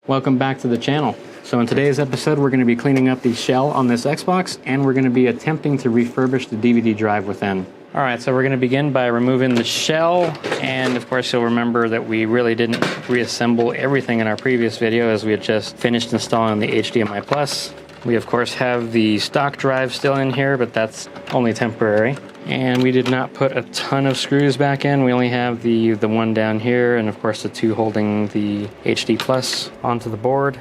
Welcome back to the channel. So in today's episode, we're going to be cleaning up the shell on this Xbox, and we're going to be attempting to refurbish the DVD drive within. All right, so we're going to begin by removing the shell, and of course you'll remember that we really didn't reassemble everything in our previous video as we had just finished installing the HDMI Plus. We of course have the stock drive still in here, but that's only temporary. And we did not put a ton of screws back in. We only have the one down here, and of course the two holding the HD Plus onto the board.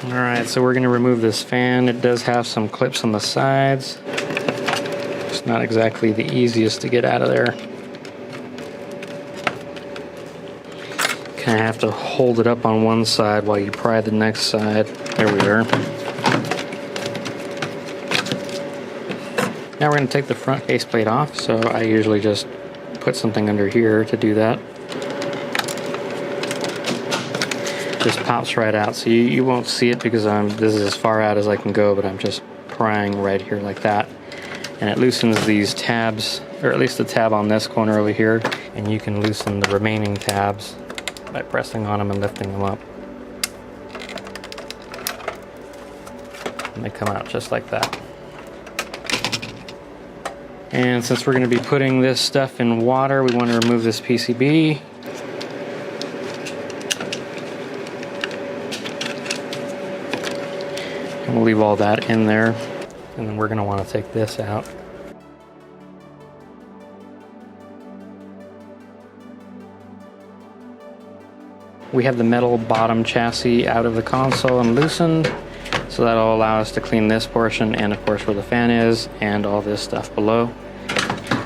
All right, so we're going to remove this fan. It does have some clips on the sides. It's not exactly the easiest to get out of there. Kind of have to hold it up on one side while you pry the next side. There we are. Now we're going to take the front faceplate off, so I usually just put something under here to do that. Just pops right out, so you won't see it because this is as far out as I can go, but I'm just prying right here like that. And it loosens these tabs, or at least the tab on this corner over here, and you can loosen the remaining tabs by pressing on them and lifting them up. And they come out just like that. And since we're going to be putting this stuff in water, we want to remove this PCB. And we'll leave all that in there. And then we're going to want to take this out. We have the metal bottom chassis out of the console and loosened. So that'll allow us to clean this portion and of course where the fan is and all this stuff below.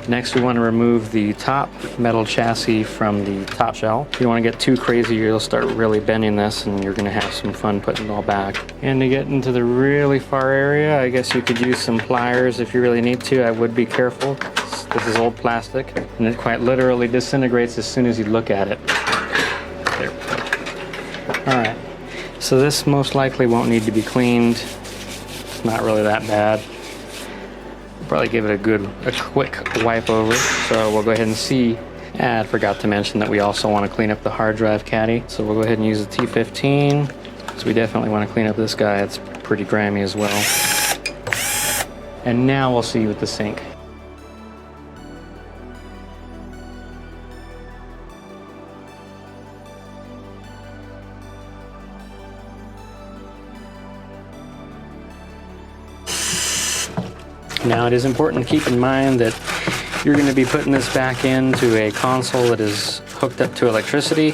Next we want to remove the top metal chassis from the top shell. If you don't want to get too crazy, you'll start really bending this and you're going to have some fun putting it all back. And to get into the really far area, I guess you could use some pliers if you really need to. I would be careful. This is old plastic and it quite literally disintegrates as soon as you look at it. There. Alright. So this most likely won't need to be cleaned. It's not really that bad. Probably give it a quick wipe over. So we'll go ahead and see. I forgot to mention that we also want to clean up the hard drive caddy. So we'll go ahead and use the T15. So we definitely want to clean up this guy. It's pretty grimy as well. And now we'll see with the sink. Now it is important to keep in mind that you're going to be putting this back into a console that is hooked up to electricity,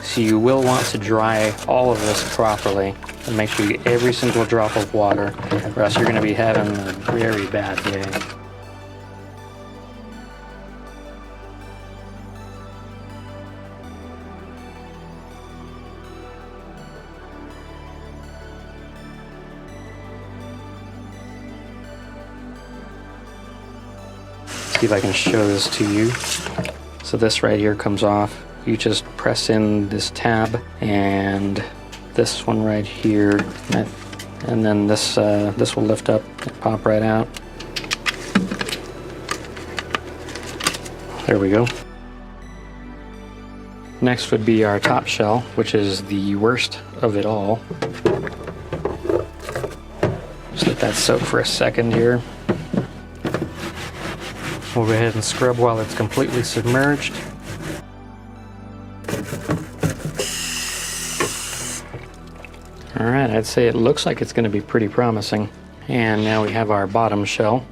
so you will want to dry all of this properly and make sure you get every single drop of water, or else you're going to be having a very bad day. See if I can show this to you. So this right here comes off. You just press in this tab and this one right here, and then this will lift up and pop right out. There we go. Next would be our top shell, which is the worst of it all. Just let that soak for a second here. We'll go ahead and scrub while it's completely submerged. Alright, I'd say it looks like it's going to be pretty promising. And now we have our bottom shell.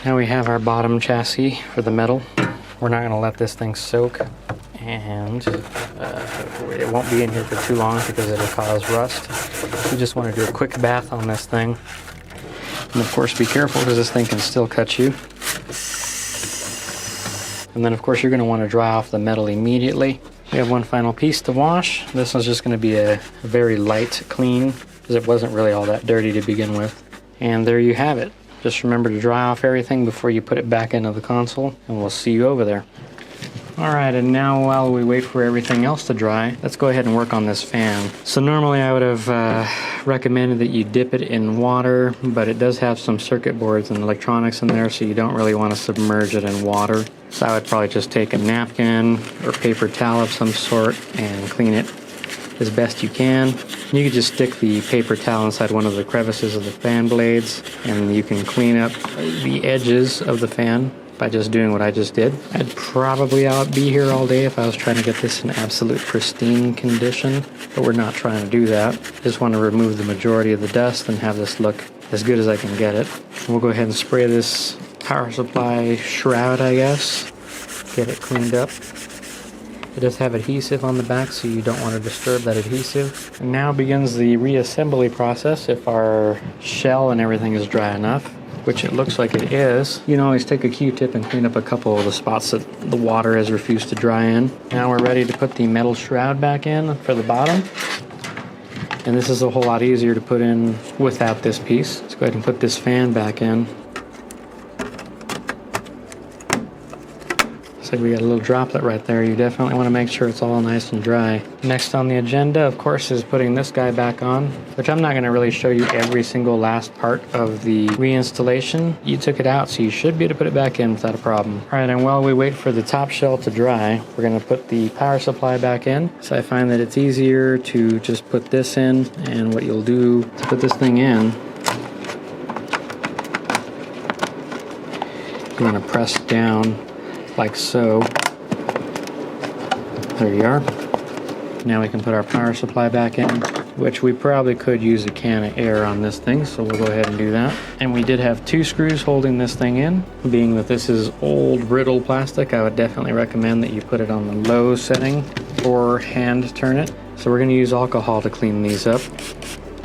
Now we have our bottom chassis for the metal. We're not going to let this thing soak. And it won't be in here for too long because it'll cause rust. We just want to do a quick bath on this thing. And of course be careful because this thing can still cut you. And then of course you're going to want to dry off the metal immediately. We have one final piece to wash. This one's just going to be a very light clean because it wasn't really all that dirty to begin with. And there you have it. Just remember to dry off everything before you put it back into the console, and we'll see you over there. Alright, and now while we wait for everything else to dry, let's go ahead and work on this fan. So normally I would have recommended that you dip it in water, but it does have some circuit boards and electronics in there, so you don't really want to submerge it in water. So I would probably just take a napkin or paper towel of some sort and clean it as best you can. You can just stick the paper towel inside one of the crevices of the fan blades, and you can clean up the edges of the fan by just doing what I just did. I'd probably be here all day if I was trying to get this in absolute pristine condition, but we're not trying to do that. Just want to remove the majority of the dust and have this look as good as I can get it. We'll go ahead and spray this power supply shroud, I guess. Get it cleaned up. It does have adhesive on the back, so you don't want to disturb that adhesive. And now begins the reassembly process if our shell and everything is dry enough, which it looks like it is. You can always take a Q-tip and clean up a couple of the spots that the water has refused to dry in. Now we're ready to put the metal shroud back in for the bottom. And this is a whole lot easier to put in without this piece. Let's go ahead and put this fan back in. So we got a little droplet right there. You definitely want to make sure it's all nice and dry. Next on the agenda, of course, is putting this guy back on, which I'm not going to really show you every single last part of the reinstallation. You took it out, so you should be able to put it back in without a problem. All right, and while we wait for the top shell to dry, we're going to put the power supply back in. So I find that it's easier to just put this in, and what you'll do to put this thing in, you want to press down like so. There you are. Now we can put our power supply back in, which we probably could use a can of air on this thing, so we'll go ahead and do that. And we did have 2 screws holding this thing in. Being that this is old brittle plastic, I would definitely recommend that you put it on the low setting or hand turn it. So we're going to use alcohol to clean these up.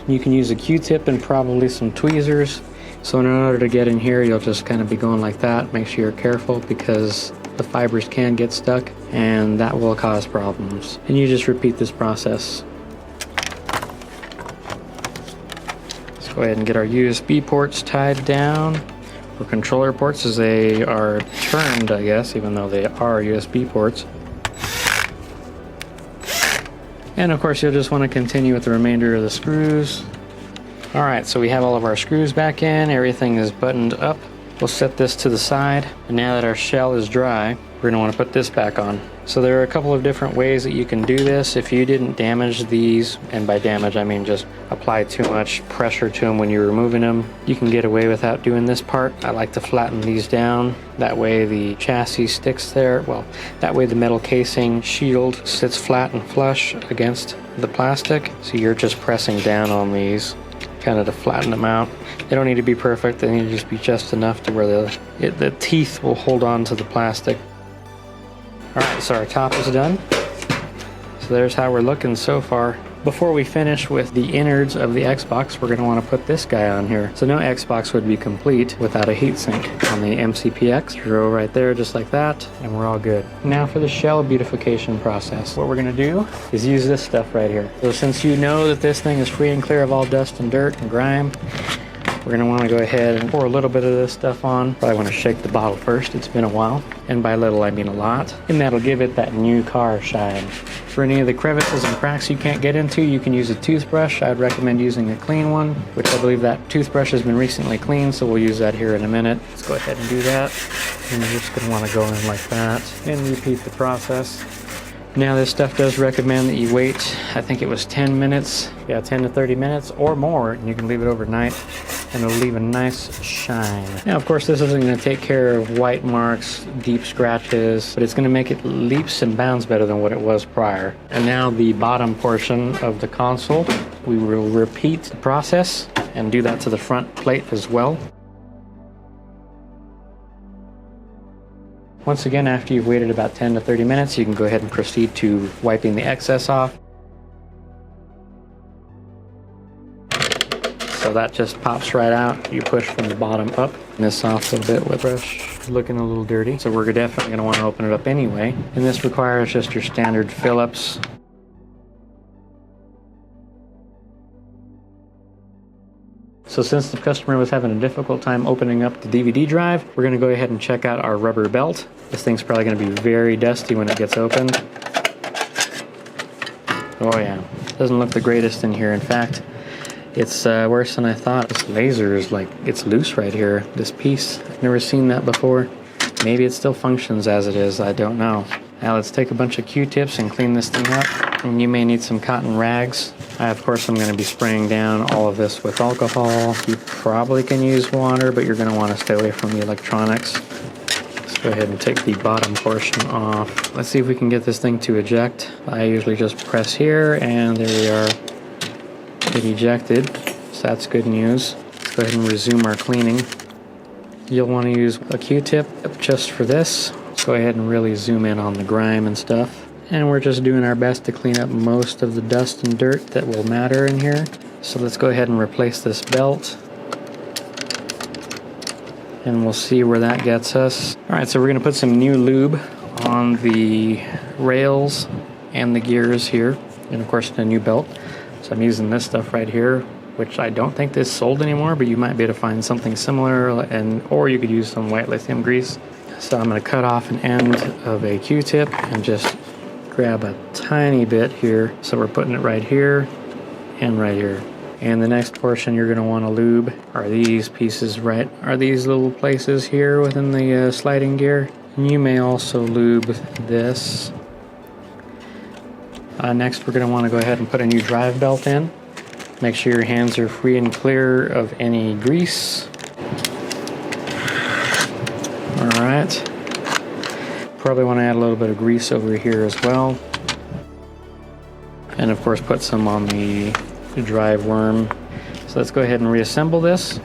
You can use a Q-tip and probably some tweezers. So in order to get in here, you'll just kind of be going like that. Make sure you're careful because the fibers can get stuck and that will cause problems. And you just repeat this process. Let's go ahead and get our USB ports tied down, or controller ports as they are termed, I guess, even though they are USB ports. And of course you'll just want to continue with the remainder of the screws. Alright, so we have all of our screws back in, everything is buttoned up. We'll set this to the side, and now that our shell is dry, we're going to want to put this back on. So there are a couple of different ways that you can do this. If you didn't damage these, and by damage I mean just apply too much pressure to them when you're removing them, you can get away without doing this part. I like to flatten these down. That way the chassis sticks there. Well, that way the metal casing shield sits flat and flush against the plastic. So you're just pressing down on these, kind of to flatten them out. They don't need to be perfect, they need to just be just enough to where the teeth will hold on to the plastic. Alright, so our top is done. So there's how we're looking so far. Before we finish with the innards of the Xbox, we're going to want to put this guy on here. So no Xbox would be complete without a heatsink. On the MCPX, throw right there just like that, and we're all good. Now for the shell beautification process. What we're going to do is use this stuff right here. So since you know that this thing is free and clear of all dust and dirt and grime, we're going to want to go ahead and pour a little bit of this stuff on. Probably want to shake the bottle first, it's been a while. And by little I mean a lot. And that'll give it that new car shine. For any of the crevices and cracks you can't get into, you can use a toothbrush. I'd recommend using a clean one, which I believe that toothbrush has been recently cleaned, so we'll use that here in a minute. Let's go ahead and do that. And you're just going to want to go in like that and repeat the process. Now this stuff does recommend that you wait, I think it was 10 minutes, 10 to 30 minutes or more, and you can leave it overnight and it'll leave a nice shine. Now of course this isn't going to take care of white marks, deep scratches, but it's going to make it leaps and bounds better than what it was prior. And now the bottom portion of the console, we will repeat the process and do that to the front plate as well. Once again, after you've waited about 10 to 30 minutes, you can go ahead and proceed to wiping the excess off. So that just pops right out. You push from the bottom up. This off a bit with a brush. Looking a little dirty. So we're definitely going to want to open it up anyway. And this requires just your standard Phillips. So since the customer was having a difficult time opening up the DVD drive, we're going to go ahead and check out our rubber belt. This thing's probably going to be very dusty when it gets opened. Oh yeah, doesn't look the greatest in here. In fact, it's worse than I thought. This laser is like, it's loose right here, this piece. I've never seen that before. Maybe it still functions as it is, I don't know. Now let's take a bunch of Q-tips and clean this thing up. And you may need some cotton rags. Of course, I'm going to be spraying down all of this with alcohol. You probably can use water, but you're going to want to stay away from the electronics. Let's go ahead and take the bottom portion off. Let's see if we can get this thing to eject. I usually just press here, and there we are. It ejected, so that's good news. Let's go ahead and resume our cleaning. You'll want to use a Q-tip just for this. Let's go ahead and really zoom in on the grime and stuff. And we're just doing our best to clean up most of the dust and dirt that will matter in here. So let's go ahead and replace this belt. And we'll see where that gets us. Alright, so we're going to put some new lube on the rails and the gears here. And of course the new belt. So I'm using this stuff right here, which I don't think is sold anymore, but you might be able to find something similar, or you could use some white lithium grease. So I'm going to cut off an end of a Q-tip and just grab a tiny bit here. So we're putting it right here and right here. And the next portion you're going to want to lube are these pieces, right? Are these little places here within the sliding gear. And you may also lube this. Next we're going to want to go ahead and put a new drive belt in. Make sure your hands are free and clear of any grease. Alright. Probably want to add a little bit of grease over here as well. And of course put some on the drive worm. So let's go ahead and reassemble this.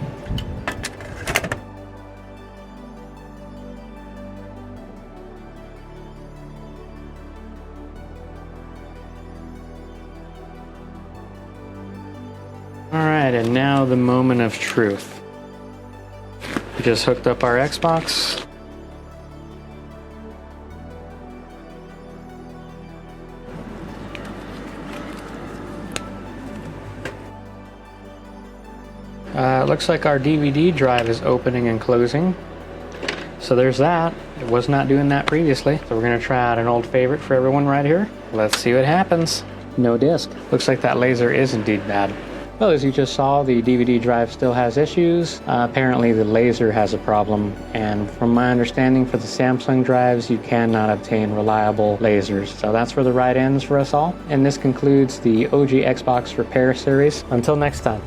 Alright, and now the moment of truth. We just hooked up our Xbox. Looks like our DVD drive is opening and closing. So there's that. It was not doing that previously. So we're going to try out an old favorite for everyone right here. Let's see what happens. No disc. Looks like that laser is indeed bad. Well, as you just saw, the DVD drive still has issues. Apparently the laser has a problem, and from my understanding for the Samsung drives, you cannot obtain reliable lasers. So that's where the ride ends for us all. And this concludes the OG Xbox repair series. Until next time.